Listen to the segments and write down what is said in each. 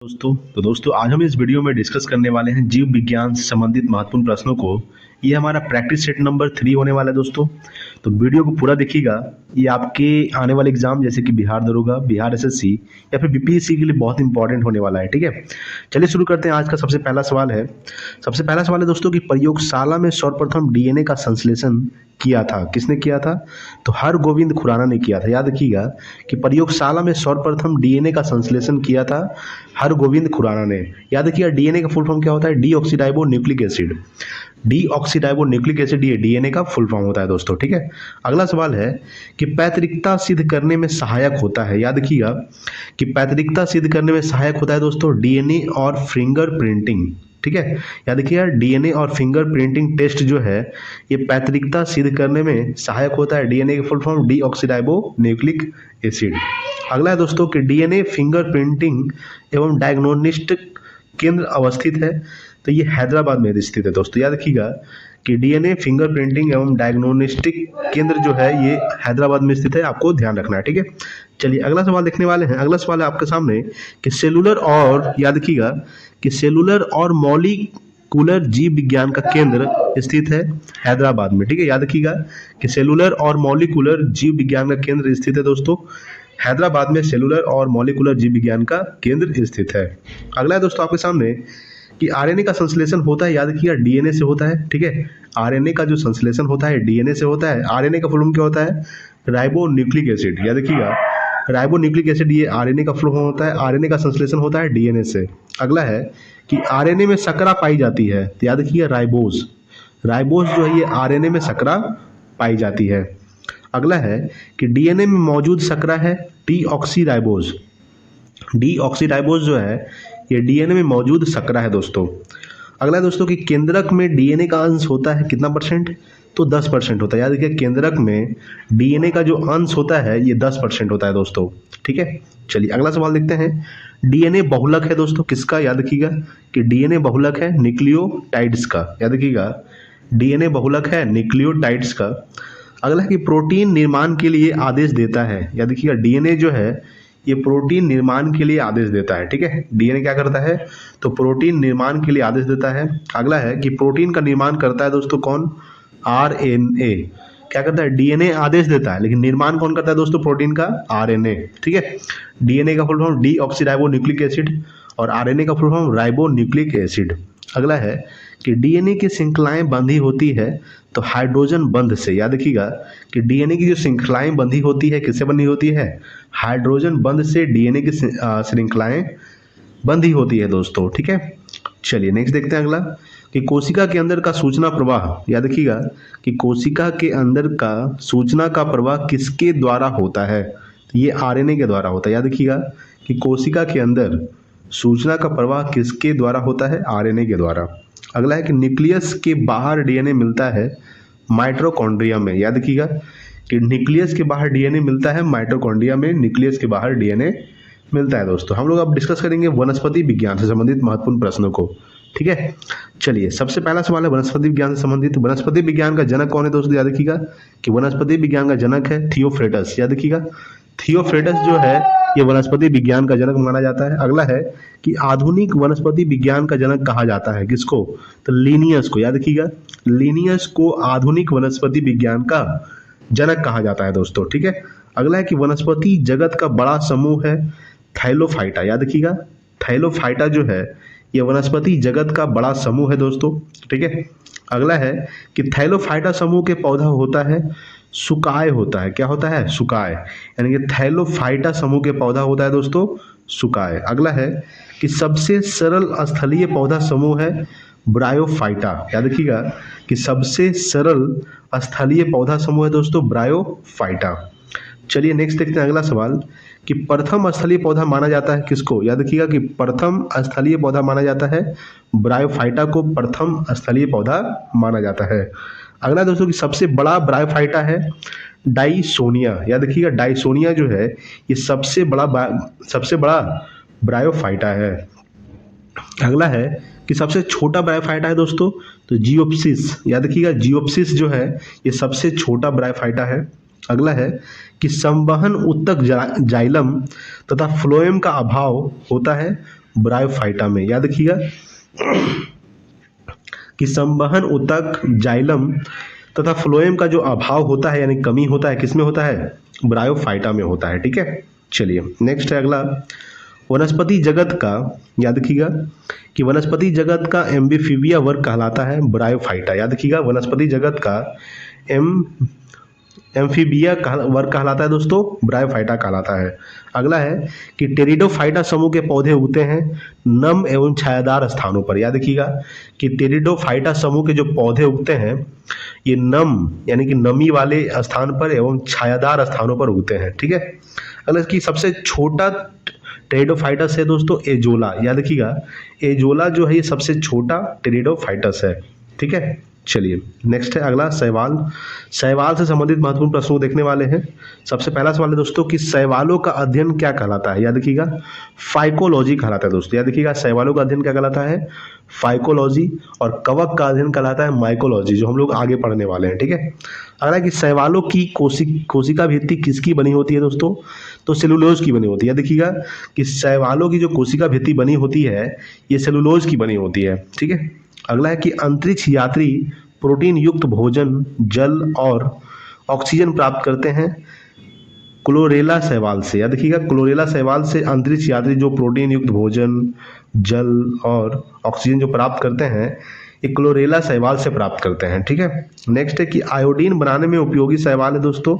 दोस्तों आज हम इस वीडियो में डिस्कस करने वाले हैं जीव विज्ञान से संबंधित महत्वपूर्ण प्रश्नों को। ये हमारा प्रैक्टिस सेट नंबर 3 होने वाला है दोस्तों। तो वीडियो को पूरा देखिएगा। ये आपके आने वाले एग्जाम जैसे कि बिहार दरोगा, बिहार एसएससी या फिर बीपीएससी के लिए बहुत इंपॉर्टेंट होने वाला है। ठीक है, चलिए शुरू करते हैं। आज का सबसे पहला सवाल है दोस्तों कि प्रयोगशाला में सर्वप्रथम डीएनए का संश्लेषण किया था, किसने किया था? तो हरगोविंद खुराना ने किया था। याद रखिएगा कि प्रयोगशाला में सर्वप्रथम डीएनए का संश्लेषण किया था हरगोविंद खुराना ने। याद रखिएगा डीएनए का फुल फॉर्म क्या होता है? Deoxyribo nucleic acid. Deoxyribo nucleic acid ये डीएनए का फुल फॉर्म होता है दोस्तों। ठीक है, अगला सवाल है कि पैतृकता सिद्ध करने में सहायक होता है। याद रखिएगा कि पैतृकता सिद्ध करने में सहायक होता है दोस्तों डीएनए और फिंगर प्रिंटिंग। ठीक है, याद रखिएगा डीएनए और फिंगर प्रिंटिंग टेस्ट जो है ये पैतृकता सिद्ध करने में सहायक होता है। डीएनए का full form deoxyribo nucleic acid. अगला है दोस्तों कि डीएनए फिंगर प्रिंटिंग एवं डायग्नोस्टिक केंद्र अवस्थित है। तो ये हैदराबाद में स्थित है दोस्तों। याद रखिएगा कि डीएनए फिंगर प्रिंटिंग एवं डायग्नोस्टिक केंद्र जो है ये हैदराबाद में स्थित है, आपको ध्यान रखना है। ठीक है, चलिए अगला सवाल देखने वाले हैं। अगला सवाल है आपके सामने कि सेलुलर और, याद रखिएगा कि सेलुलर और मॉलिक्यूलर जीव विज्ञान का केंद्र स्थित है हैदराबाद में। ठीक है, याद रखिएगा कि सेलुलर और मॉलिक्यूलर जीव विज्ञान का केंद्र स्थित है दोस्तों हैदराबाद में। सेलुलर और मॉलिक्यूलर जीव विज्ञान का केंद्र स्थित है। अगला है दोस्तों आपके सामने कि आरएनए का संश्लेषण होता है, याद रखिएगा डीएनए से होता है। ठीक है, आरएनए का जो संश्लेषण होता है डीएनए से होता है। आरएनए का फुल फॉर्म क्या होता है? Ribo nucleic acid. याद रखिएगा राइबो न्यूक्लिक एसिड ये आरएनए का फुल फॉर्म होता है। आरएनए का संश्लेषण होता है डीएनए से। अगला है कि आरएनए में सकरा पाई जाती है। तो याद रखिएगा राइबोज। राइबोज जो है ये आरएनए में सकरा पाई जाती है। अगला है कि डीएनए में मौजूद सकरा है डीऑक्सीराइबोज। डीऑक्सीराइबोज जो है ये डीएनए में मौजूद सकरा है दोस्तों। अगला है दोस्तों कि केंद्रक में डीएनए का अंश होता है कितना परसेंट? तो 10% होता है। याद रखिए केंद्रक में डीएनए का जो अंश होता है ये 10% होता है दोस्तों। ठीक है, चलिए अगला सवाल देखते हैं। डीएनए बहुलक है दोस्तों किसका? याद रखिएगा कि डीएनए बहुलक है न्यूक्लियोटाइड्स का। याद रखिएगा डीएनए बहुलक है न्यूक्लियोटाइड्स का। अगला है कि प्रोटीन निर्माण के लिए आदेश देता है। याद रखिएगा डीएनए जो है ये प्रोटीन निर्माण के लिए आदेश देता है। ठीक है, डीएनए क्या करता है? तो प्रोटीन निर्माण के लिए आदेश देता है। अगला है कि प्रोटीन का निर्माण करता है दोस्तों कौन? आरएनए। क्या करता है? डीएनए आदेश देता है, लेकिन निर्माण कौन करता है दोस्तों प्रोटीन का? आरएनए। ठीक है, डीएनए का full form deoxyribo nucleic acid और आरएनए का full form ribo nucleic acid. अगला है कि डीएनए की श्रृंखलाएं बंधी होती है तो हाइड्रोजन बंध से। याद रखिएगा कि डीएनए की जो श्रृंखलाएं बंधी होती है किससे बंधी होती है? हाइड्रोजन बंध से डीएनए की श्रृंखलाएं बंधी होती है दोस्तों। ठीक है, चलिए नेक्स्ट देखते हैं। अगला कि कोशिका के अंदर का सूचना प्रवाह। याद रखिएगा कि कोशिका के अंदर का सूचना का प्रवाह किसके द्वारा होता है? तो ये आरएनए के द्वारा होता है। याद रखिएगा कि कोशिका के अंदर सूचना का प्रवाह किसके द्वारा होता है? आरएनए के द्वारा। अगला है कि न्यूक्लियस के बाहर डीएनए मिलता है माइटोकॉन्ड्रिया में। याद रखिएगा कि न्यूक्लियस के बाहर डीएनए मिलता है माइटोकॉन्ड्रिया में। न्यूक्लियस के बाहर डीएनए मिलता है दोस्तों। हम लोग अब डिस्कस करेंगे वनस्पति विज्ञान से संबंधित महत्वपूर्ण प्रश्नों को। ठीक है, चलिए सबसे पहला सवाल है वनस्पति विज्ञान से संबंधित। वनस्पति विज्ञान का जनक कौन है दोस्तों? याद रखिएगा कि वनस्पति विज्ञान का जनक है थियोफ्रेटस। याद रखिएगा थियोफ्रेटस जो है ये वनस्पति विज्ञान का जनक माना जाता है। अगला है कि आधुनिक वनस्पति विज्ञान का जनक कहा जाता है किसको? तो लिनियस को। याद रखिएगा लिनियस को आधुनिक वनस्पति विज्ञान का जनक कहा जाता है दोस्तों। ठीक है, अगला है कि वनस्पति जगत का बड़ा समूह है थैलोफाइटा। याद रखिएगा थैलोफाइटा जो है ये वनस्पति जगत का बड़ा समूह है दोस्तों। ठीक है, अगला है कि थैलोफाइटा समूह के पौधा होता है सुकाय होता है। क्या होता है? सुकाय। यानी कि थैलोफाइटा समूह के पौधा होता है दोस्तों सुकाय। अगला है कि सबसे सरल स्थलीय पौधा समूह है ब्रायोफाइटा। याद रखिएगा कि सबसे सरल स्थलीय पौधा समूह है दोस्तों ब्रायोफाइटा। चलिए नेक्स्ट देखते हैं। अगला सवाल कि प्रथम स्थलीय पौधा माना जाता है किसको? याद रखिएगा कि प्रथम स्थलीय पौधा माना जाता है ब्रायोफाइटा को। प्रथम स्थलीय पौधा माना जाता है। अगला दोस्तों कि सबसे बड़ा ब्रायोफाइटा है डाइसोनिया। याद रखिएगा डाइसोनिया जो है ये सबसे बड़ा ब्रायोफाइटा है। अगला है कि सबसे छोटा ब्रायोफाइटा है दोस्तों तो जियोप्सिस। याद रखिएगा जियोप्सिस जो है ये सबसे छोटा ब्रायोफाइटा है। अगला है कि संवहन उत्तक जाइलम तथा फ्लोएम का अभाव होता है ब्रायोफाइटा में, याद रखिएगा कि संवहन ऊतक, जाइलम तथा फ्लोएम का जो अभाव होता है यानी कमी होता है, किसमें होता है? ब्रायोफाइटा में होता है। ठीक है, चलिए नेक्स्ट है अगला, वनस्पति जगत का, याद रखिएगा कि वनस्पति जगत का एम्फीबिया वर्ग कहलाता है ब्रायोफाइटा। याद रखिएगा वनस्पति जगत का एम्फीबिया वर्ग कहलाता है दोस्तों, ब्रायोफाइटा कहलाता है। अगला है कि टेरिडोफाइटा समूह के पौधे उगते हैं नम एवं छायादार स्थानों पर। याद रखिएगा कि टेरिडोफाइटा समूह के जो पौधे उगते हैं ये नम यानी कि नमी वाले स्थान पर एवं छायादार स्थानों पर उगते हैं। ठीक है, अगला कि सबसे छोटा टेरिडोफाइटस है दोस्तों एजोला। याद रखिएगा एजोला जो है ये सबसे छोटा टेरिडोफाइटस है। ठीक है, चलिए नेक्स्ट है अगला शैवाल। शैवाल से संबंधित महत्वपूर्ण प्रश्नों को देखने वाले हैं। सबसे पहला सवाल है दोस्तों कि शैवालों का अध्ययन क्या कहलाता है? याद रखिएगा फाइकोलॉजी कहलाता है दोस्तों। याद रखिएगा शैवालों का अध्ययन क्या कहलाता है? फाइकोलॉजी। और कवक का अध्ययन कहलाता है माइकोलॉजी, जो हम लोग आगे पढ़ने वाले हैं। ठीक है, अगला कि शैवालों की कोशिका भित्ति किसकी बनी होती है दोस्तों? तो सेलुलोज की बनी होती है। याद रखिएगा कि शैवालों की जो कोशिका भित्ति बनी होती है ये सेलुलोज की बनी होती है। ठीक है, अगला है कि अंतरिक्ष यात्री प्रोटीन युक्त भोजन, जल और ऑक्सीजन प्राप्त करते हैं क्लोरेला शैवाल से। याद रखिएगा क्लोरेला शैवाल से अंतरिक्ष यात्री जो प्रोटीन युक्त भोजन, जल और ऑक्सीजन जो प्राप्त करते हैं ये क्लोरेला शैवाल से प्राप्त करते हैं। ठीक है, नेक्स्ट है कि आयोडीन बनाने में उपयोगी शैवाल है दोस्तों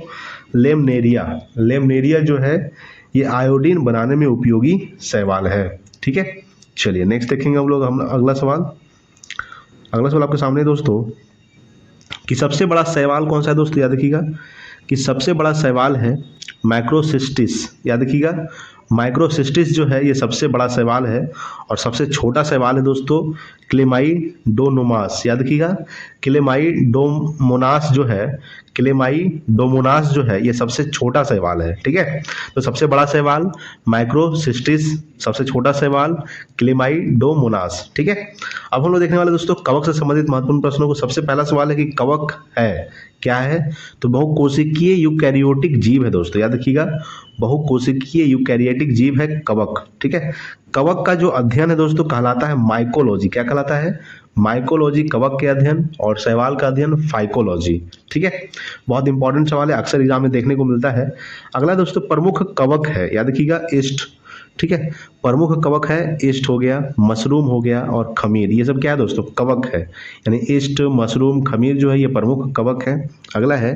लेमनेरिया। लेमनेरिया जो है ये आयोडीन बनाने में उपयोगी शैवाल है। ठीक है, चलिए नेक्स्ट देखेंगे हम अगला सवाल। अगला सवाल आपके सामने दोस्तों कि सबसे बड़ा शैवाल कौन सा है दोस्तों? याद रखिएगा कि सबसे बड़ा शैवाल है माइक्रोसिस्टिस। याद रखिएगा माइक्रोसिस्टिस जो है ये सबसे बड़ा शैवाल है। और सबसे छोटा शैवाल है दोस्तों क्लेमाइडोमोनास। याद रखिएगा क्लेमाइडोमोनास जो है ये सबसे छोटा शैवाल है। ठीक है, तो सबसे बड़ा शैवाल माइक्रोसिस्टिस, सबसे छोटा शैवाल क्लेमाइडोमोनास। ठीक है, अब हम लोग देखने वाले दोस्तों कवक से संबंधित महत्वपूर्ण प्रश्नों को। सबसे पहला सवाल है कि कवक है क्या है? तो बहुकोशिकीय यूकैरियोटिक जीव है दोस्तों। याद रखिएगा बहुकोशिकीय यूकैरियोटिक जीव है कवक। ठीक है, कवक का जो अध्ययन है दोस्तों कहलाता है माइकोलॉजी। क्या कहलाता है? माइकोलॉजी कवक के अध्ययन, और शैवाल का अध्ययन फाइकोलॉजी। ठीक है, बहुत इंपॉर्टेंट सवाल है, अक्सर एग्जाम में देखने को मिलता है। अगला दोस्तों प्रमुख कवक है, याद रखिएगा ईस्ट। ठीक है, प्रमुख कवक है ईस्ट हो गया, मशरूम हो गया और खमीर, ये सब क्या है दोस्तों? कवक है। यानी ईस्ट, मशरूम, खमीर जो है ये प्रमुख कवक है। अगला है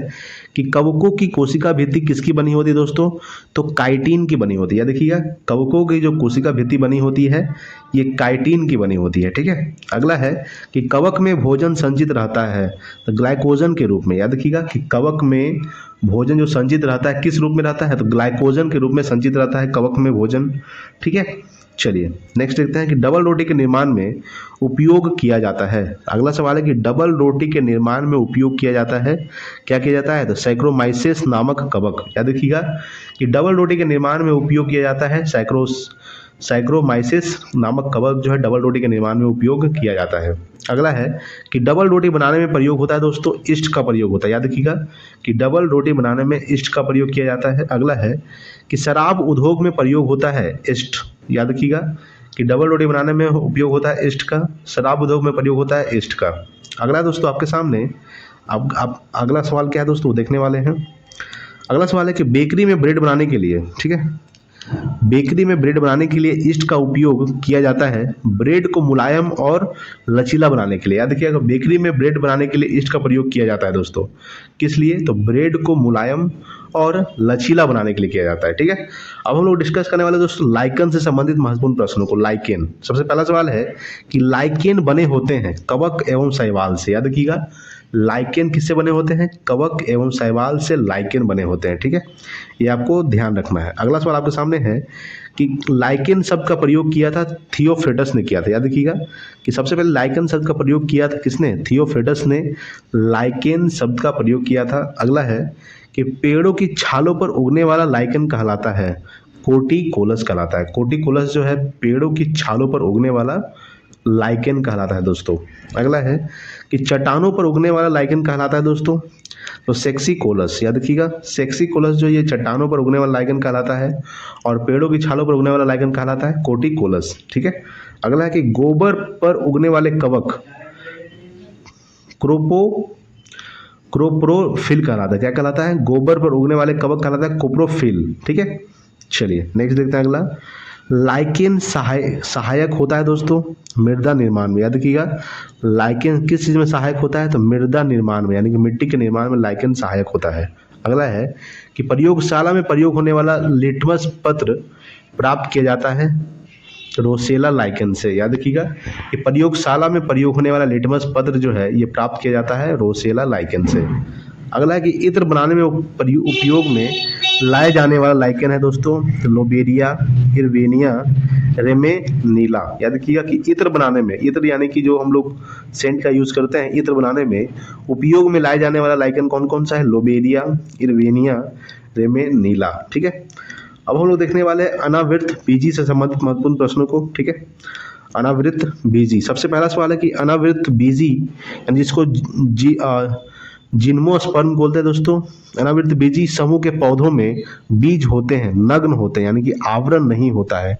कि कवकों की कोशिका भित्ति किसकी बनी होती है दोस्तों? तो काइटिन की बनी होती है। देखिएगा कवकों की जो कोशिका भित्ति बनी होती है ये काइटिन की बनी होती है। ठीक है, अगला है कि कवक में भोजन संचित रहता है तो ग्लाइकोजन के रूप में। याद रखिएगा कि कवक में भोजन जो संचित रहता है किस रूप में रहता है? तो ग्लाइकोजन के रूप में संचित रहता है कवक में भोजन। ठीक है, चलिए नेक्स्ट देखते हैं कि डबल रोटी के निर्माण में उपयोग किया जाता है। अगला सवाल है कि डबल रोटी के निर्माण में उपयोग किया जाता है, क्या किया जाता है? तो सैक्रोमाइसेस नामक कवक। याद रखिएगा कि डबल रोटी के निर्माण में उपयोग किया जाता है सैक्रोमाइसेस नामक कवक जो है डबल रोटी के निर्माण में उपयोग किया जाता है। अगला है कि डबल रोटी बनाने में प्रयोग होता है दोस्तों ईस्ट का प्रयोग होता है। याद रखिएगा कि डबल रोटी बनाने में ईस्ट का प्रयोग किया जाता है। अगला है कि शराब उद्योग में प्रयोग होता है ईस्ट। याद रखिएगा कि डबल रोटी बनाने में उपयोग होता है ईस्ट का, शराब उद्योग में प्रयोग होता है ईस्ट का। अगला दोस्तों आपके सामने अब अगला सवाल क्या है दोस्तों देखने वाले हैं। अगला सवाल है कि बेकरी में ब्रेड बनाने के लिए, ठीक है, बेकरी में ब्रेड बनाने के लिए ईस्ट का उपयोग किया जाता है ब्रेड को मुलायम और लचीला बनाने के लिए। याद रखिएगा बेकरी में ब्रेड बनाने के लिए ईस्ट का प्रयोग किया जाता है दोस्तों, किस लिए? तो ब्रेड को मुलायम और लचीला बनाने के लिए किया जाता है। ठीक है, अब हम लोग डिस्कस करने वाले दोस्तों लाइकेन से संबंधित महत्वपूर्ण प्रश्नों को। लाइकेन, सबसे पहला सवाल है कि लाइकेन बने होते हैं कवक एवं शैवाल से। याद रखिएगा लाइकेन किससे बने होते हैं? कवक एवं शैवाल से लाइकेन बने होते हैं। ठीक है, ये आपको ध्यान रखना है। अगला सवाल आपके सामने है कि लाइकेन शब्द का प्रयोग किया था थियोफ्रेटस ने किया था। याद रखिएगा कि सबसे पहले लाइकेन शब्द का प्रयोग किया था किसने? थियोफ्रेटस ने लाइकेन शब्द का प्रयोग किया था। अगला है कि पेड़ों की छालों पर उगने वाला लाइकेन कहलाता है कोटिकोलस कहलाता है। कोटिकोलस जो है पेड़ों की छालों पर उगने वाला लाइकेन कहलाता है दोस्तों। अगला है कि चट्टानों पर उगने वाला लाइकेन कहलाता है दोस्तों, तो सेक्सिकोलस, याद रखिएगा सेक्सिकोलस जो ये चट्टानों पर उगने वाला लाइकेन कहलाता है, और पेड़ों की छालों पर उगने वाला लाइकेन कहलाता है कोटिकोलस। ठीक है। अगला है कि गोबर पर उगने वाले कवक क्रोप्रोफिल कहलाता है। क्या कहलाता है? गोबर पर उगने वाले कवक कहलाता है कोप्रोफिल। ठीक है। चलिए नेक्स्ट देखते हैं। अगला, लाइकेन सहायक होता है दोस्तों मृदा निर्माण में। याद रखिएगा लाइकेन किस चीज में सहायक होता है? तो मृदा निर्माण में, यानी कि मिट्टी के निर्माण में लाइकेन सहायक होता है। अगला है कि प्रयोगशाला में प्रयोग होने वाला लिटमस पत्र प्राप्त किया जाता है रोसेला लाइकेन से। याद रखिएगा कि प्रयोगशाला में प्रयोग होने वाला लिटमस पत्र जो है ये प्राप्त किया जाता है रोसेला लाइकेन से। अगला है कि इत्र बनाने में उपयोग में लाए जाने वाला लाइकेन है दोस्तों लोबेरिया इरवेनिया रेमेनीला। याद रखिएगा कि इत्र बनाने में, इत्र यानी कि जो हम लोग सेंट का यूज करते हैं, इत्र बनाने में उपयोग में लाए जाने वाला लाइकेन कौन कौन सा है? लोबेरिया इरवेनिया रेमेनीला। ठीक है। अब हम लोग देखने वाले हैं अनावृत बीजी से संबंधित महत्वपूर्ण प्रश्नों को। ठीक है। अनावृत बीजी, सबसे पहला सवाल है कि अनावृत बीजी यानी जिसको जिम्नोस्पर्म बोलते हैं दोस्तों। अनावृत बीजी समूह के पौधों में बीज होते हैं, नग्न होते हैं, यानी कि आवरण नहीं होता है।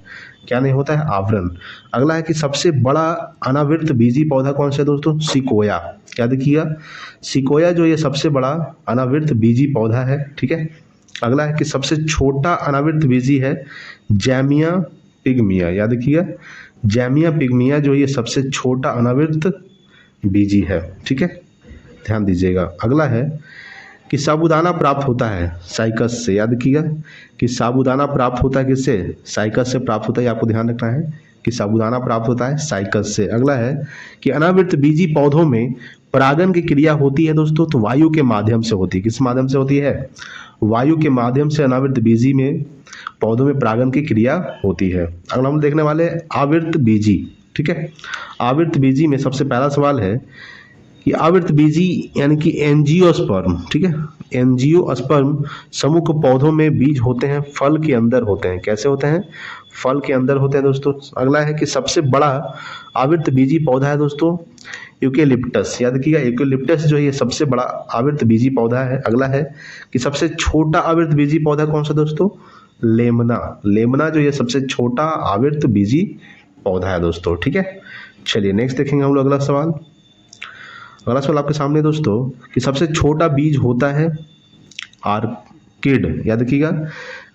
क्या नहीं होता है? आवरण। अगला है कि सबसे बड़ा अनावृत बीजी पौधा कौन सा है दोस्तों? सिकोया। क्या देखिएगा सिकोया जो ये सबसे बड़ा अनावृत बीजी पौधा है। ठीक है। अगला है कि सबसे छोटा अनावृत बीजी है जैमिया पिग्मिया। याद रखिएगा जैमिया पिग्मिया जो ये सबसे छोटा अनावृत बीजी है। ठीक है, ध्यान दीजिएगा। अगला है कि साबूदाना प्राप्त होता है साइकस से। याद रखिएगा कि साबूदाना प्राप्त होता है किससे? साइकस से प्राप्त होता है। आपको ध्यान रखना है कि साबूदाना प्राप्त होता है साइकस से। अगला है कि अनावृत बीजी पौधों में परागण की क्रिया होती है दोस्तों, तो वायु के माध्यम से होती है। किस माध्यम से होती है? वायु के माध्यम से अनावृत बीजी में पौधों में परागण की क्रिया होती है। अगला हम देखने वाले आवृत बीजी। ठीक है। आवृत बीजी में सबसे पहला सवाल है कि आवृत बीजी यानी कि एंजियोस्पर्म। ठीक है। एंजियोस्पर्म समूह के पौधों में बीज होते हैं, फल के अंदर होते हैं। कैसे होते हैं? फल के अंदर होते हैं दोस्तों। अगला है कि सबसे बड़ा आवृत बीजी पौधा है दोस्तों यूकेलिप्टस। याद रखिएगा यूकेलिप्टस जो है ये सबसे बड़ा आवृत बीजी पौधा है। अगला है कि सबसे छोटा आवृत बीजी पौधा कौन सा दोस्तों? लेमना। लेमना जो ये सबसे छोटा आवृत बीजी पौधा है दोस्तों। ठीक है। चलिए नेक्स्ट देखेंगे हम लोग अगला सवाल। अगला सवाल आपके सामने दोस्तों कि सबसे छोटा बीज होता है आर्किड। याद रखिएगा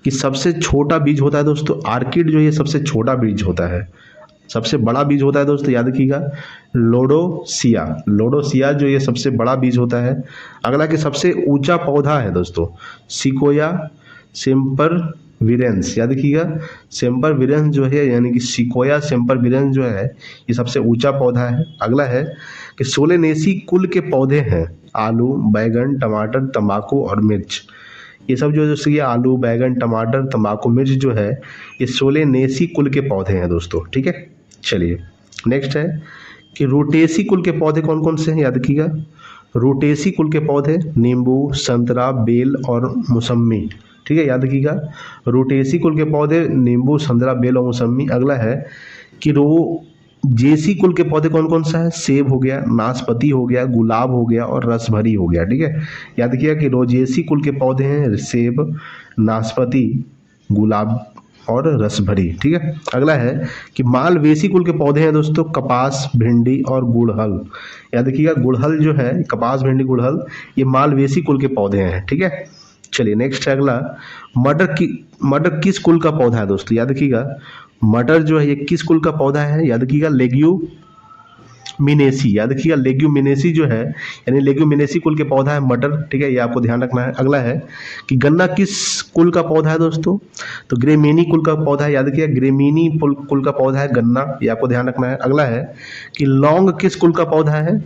कि सबसे छोटा बीज होता है दोस्तों आर्किड जो ये सबसे छोटा बीज होता है। सबसे बड़ा बीज होता है दोस्तों याद रखिएगा लोडोसिया। लोडोसिया जो ये सबसे बड़ा बीज होता है। अगला कि सबसे ऊंचा पौधा है दोस्तों सिकोया सेम्परविरेंस। याद रखिएगा सेम्परविरेंस जो है यानी कि सिकोया सेम्परविरेंस जो है ये सबसे ऊंचा पौधा है। अगला है कि सोलेनेसी कुल के पौधे हैं आलू बैगन टमाटर तंबाकू और मिर्च। ये सब जो जैसे ये आलू बैगन टमाटर तंबाकू मिर्च जो है ये सोलेनेसी कुल के पौधे हैं दोस्तों। ठीक है। चलिए नेक्स्ट है कि रूटेसी कुल के पौधे कौन कौन से हैं? याद रखिएगा रूटेसी कुल के पौधे नींबू संतरा बेल और मौसमी। ठीक है। याद रखिएगा रूटेसी कुल के पौधे नींबू संतरा बेल और मौसमी। अगला है कि जेसी कुल के पौधे कौन कौन सा है? सेब हो गया नाशपाती हो गया गुलाब हो गया और रसभरी हो गया। ठीक है। याद रखिएगा कि रोजेसी कुल के पौधे हैं सेब नाशपाती गुलाब और रसभरी। ठीक है। अगला है कि मालवेसी कुल के पौधे हैं दोस्तों कपास भिंडी और गुड़हल। याद रखिएगा गुड़हल जो है कपास भिंडी गुड़हल ये मालवेसी कुल के पौधे हैं। ठीक है। चलिए नेक्स्ट है अगला मटर किस कुल का पौधा है दोस्तों? याद रखिएगा मटर जो है ये किस कुल का पौधा है? याद रखिएगा लेग्यूमिनेसी। याद रखिएगा लेग्यूमिनेसी जो है यानी लेग्यूमिनेसी कुल के पौधा है मटर। ठीक है, ये आपको ध्यान रखना है। अगला है कि गन्ना किस कुल का पौधा है दोस्तों? तो ग्रेमीनी कुल का पौधा है। याद रखिएगा ग्रेमीनी कुल का पौधा है गन्ना, ये आपको ध्यान रखना है। अगला है कि लौंग किस कुल का पौधा है?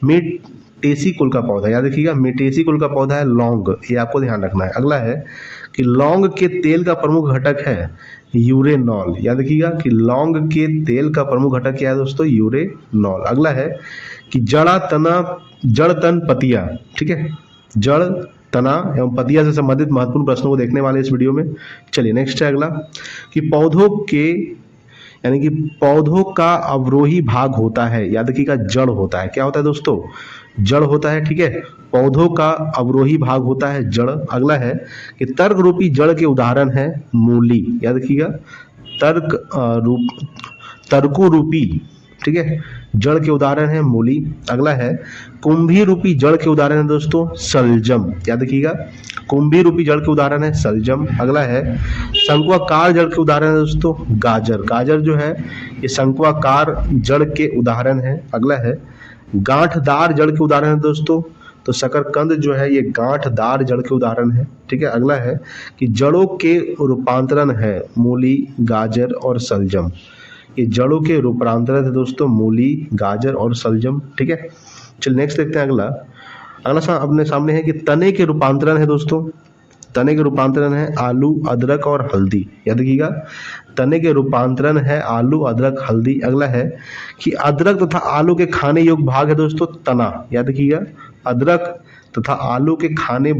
मेटेसी कुल का पौधा। याद रखिएगा मेटेसी कुल का पौधा है लौंग, ये आपको ध्यान रखना है। अगला है कि लौंग के तेल का प्रमुख घटक है यूरेनॉल। याद रखिएगा कि लौंग के तेल का प्रमुख घटक क्या है दोस्तों? यूरेनॉल। अगला है कि जड़ तन पतिया। ठीक है, जड़ तना एवं पतिया से संबंधित महत्वपूर्ण प्रश्नों को देखने वाले इस वीडियो में। चलिए नेक्स्ट है अगला कि पौधों के यानी कि पौधों का अवरोही भाग होता है, याद रखिएगा जड़ होता है। क्या होता है दोस्तों? जड़ होता है, ठीक है। पौधों का अवरोही भाग होता है जड़। अगला है कि तर्क रूपी जड़ के उदाहरण है मूली, याद रखिएगा तर्कु रूपी, ठीक है, जड़ के उदाहरण है मूली। अगला है कुंभी रूपी जड़ के उदाहरण है दोस्तों सलजम, याद रखिएगा कुंभी रूपी जड़ के उदाहरण है सलजम। अगला है शंक्वाकार जड़ के उदाहरण है दोस्तों गाजर, गाजर जो है ये शंक्वाकार जड़ के उदाहरण है। अगला है गांठदार जड़ के उदाहरण है दोस्तों, तो शकरकंद जो है ये गांठदार जड़ के उदाहरण है, ठीक है। अगला है कि जड़ों के रूपांतरण है मूली, गाजर और सलजम। ये जड़ों के रूपांतरण है दोस्तों मूली, गाजर और सलजम, ठीक है। चलिए नेक्स्ट देखते हैं अगला। अगला अपने सामने है कि तने के रूपांतरण है दोस्तों, तने के रूपांतरण है आलू, अदरक और हल्दी, याद रखिएगा तने के रूपांतरण है आलू, अदरक, हल्दी। अगला है कि अदरक तथा आलू के खाने योग्य भाग है दोस्तों तना, याद रखिएगा अदरक तथा आलू के खाने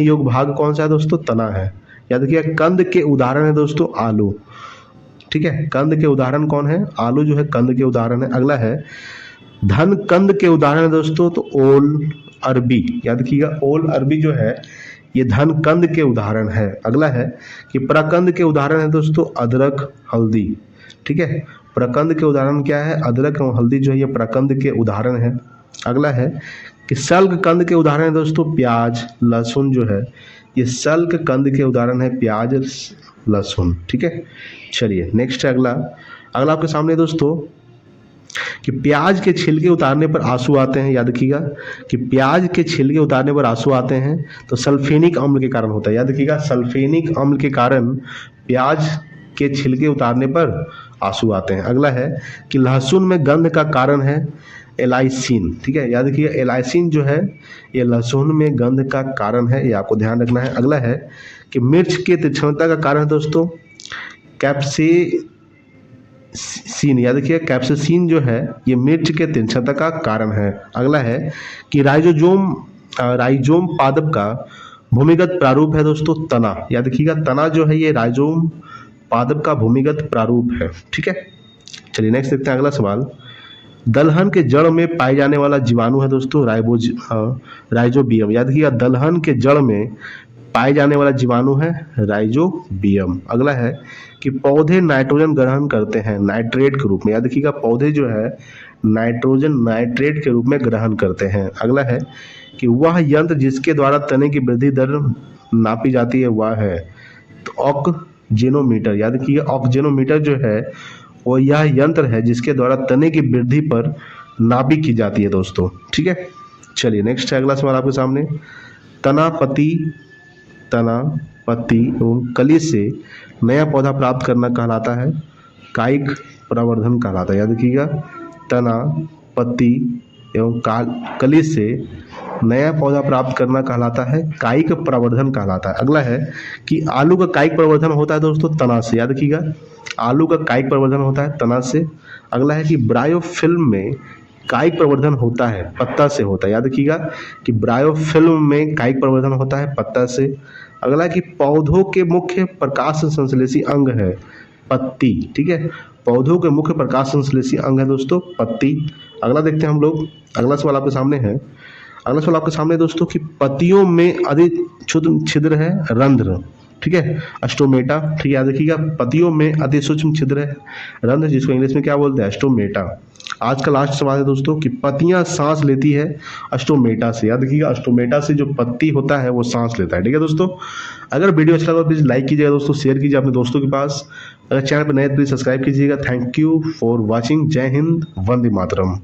योग्य भाग कौन सा है दोस्तों? तना है। याद रखिएगा कंद के उदाहरण है दोस्तों आलू, ठीक है। कंद के उदाहरण कौन है? आलू जो है कंद के उदाहरण है। अगला है धन कंद के उदाहरण है दोस्तों तो ओल, अरबी, याद रखिएगा ओल, अरबी जो है ये धन कंद के उदाहरण है। अगला है कि प्रकंद के उदाहरण है दोस्तों अदरक, हल्दी, ठीक है। प्रकंद के उदाहरण क्या है? अदरक और हल्दी जो है ये प्रकंद के उदाहरण है। अगला है कि सल्क कंद के उदाहरण है दोस्तों प्याज, लहसुन जो है ये सल्क कंद के उदाहरण है प्याज, लहसुन, ठीक है। चलिए नेक्स्ट है अगला आपके सामने दोस्तों कि प्याज के छिलके उतारने पर आंसू आते हैं, याद रखिएगा कि प्याज के छिलके उतारने पर आंसू आते हैं तो सल्फेनिक अम्ल के कारण होता है, याद रखिएगा सल्फेनिक अम्ल के कारण प्याज के छिलके उतारने पर आंसू आते हैं। अगला है कि लहसुन में गंध का कारण है एलाइसिन, ठीक है, याद रखिएगा एलाइसिन जो है ये लहसुन में गंध का कारण है, ये आपको ध्यान रखना है। अगला है कि मिर्च के तीक्ष्णता का कारण है दोस्तों कैप्सेसिन, याद रखिए कैप्सेसिन जो है ये मिर्च के तीक्ष्णता का कारण है। अगला है कि राइजोम पादप का भूमिगत प्रारूप है दोस्तों तना, याद रखिएगा तना जो है ये राइजोम पादप का भूमिगत प्रारूप है, ठीक है। चलिए नेक्स्ट देखते हैं अगला सवाल। दलहन के जड़ में पाए जाने वाला जीवाणु है दोस्तों राइजोबियम, याद रखिएगा दलहन के जड़ में पाए जाने वाला जीवाणु है राइजोबियम। अगला है कि पौधे नाइट्रोजन ग्रहण करते हैं नाइट्रेट के रूप में, याद रखिएगा पौधे जो है नाइट्रोजन नाइट्रेट के रूप में ग्रहण करते हैं। अगला है कि वह यंत्र जिसके द्वारा तने की वृद्धि दर नापी जाती है वह है तो ऑक्जेनोमीटर, याद रखिएगा ऑक्जेनोमीटर जो है वो यह यंत्र है जिसके द्वारा तने की वृद्धि पर नापी की जाती है दोस्तों, ठीक है। चलिए नेक्स्ट है अगला सवाल आपके सामने। तना पत्ती एवं कली से नया पौधा प्राप्त करना कहलाता है कायिक प्रवर्धन कहलाता है, याद रखिएगा तना पत्ती एवं कली से नया पौधा प्राप्त करना कहलाता है कायिक प्रवर्धन कहलाता है। अगला है कि आलू का कायिक प्रवर्धन होता है दोस्तों तना से, याद रखिएगा आलू का कायिक प्रवर्धन होता है तना से। अगला है कि ब्रायोफिल्म में कायिक प्रवर्धन होता है पत्ता से होता है, याद रखिएगा कि ब्रायोफिल्म में कायिक प्रवर्धन होता है पत्ता से। अगला कि पौधों के मुख्य प्रकाश संश्लेषी अंग है पत्ती, ठीक है, पौधों के मुख्य प्रकाश संश्लेषी अंग है दोस्तों पत्ती। अगला देखते हैं हम लोग, अगला सवाल आपके सामने है। अगला सवाल आपके सामने दोस्तों कि पत्तियों में अधिक छिद्र है रंध्र, ठीक है, अस्टोमेटा, ठीक है, याद रखिएगा पत्तियों में अति सूक्ष्म छिद्र है रंध्र जिसको इंग्लिश में क्या बोलते हैं अस्टोमेटा। आज का लास्ट सवाल है दोस्तों कि पत्तियां सांस लेती है अस्टोमेटा से, याद रखिएगा अस्टोमेटा से जो पत्ती होता है वो सांस लेता है, ठीक है दोस्तों। अगर वीडियो अच्छा लगा प्लीज लाइक कीजिएगा दोस्तों, शेयर कीजिए अपने दोस्तों के पास, अगर चैनल पर नए प्लीज सब्सक्राइब कीजिएगा। Thank you for watching. जय हिंद, वंदे मातरम।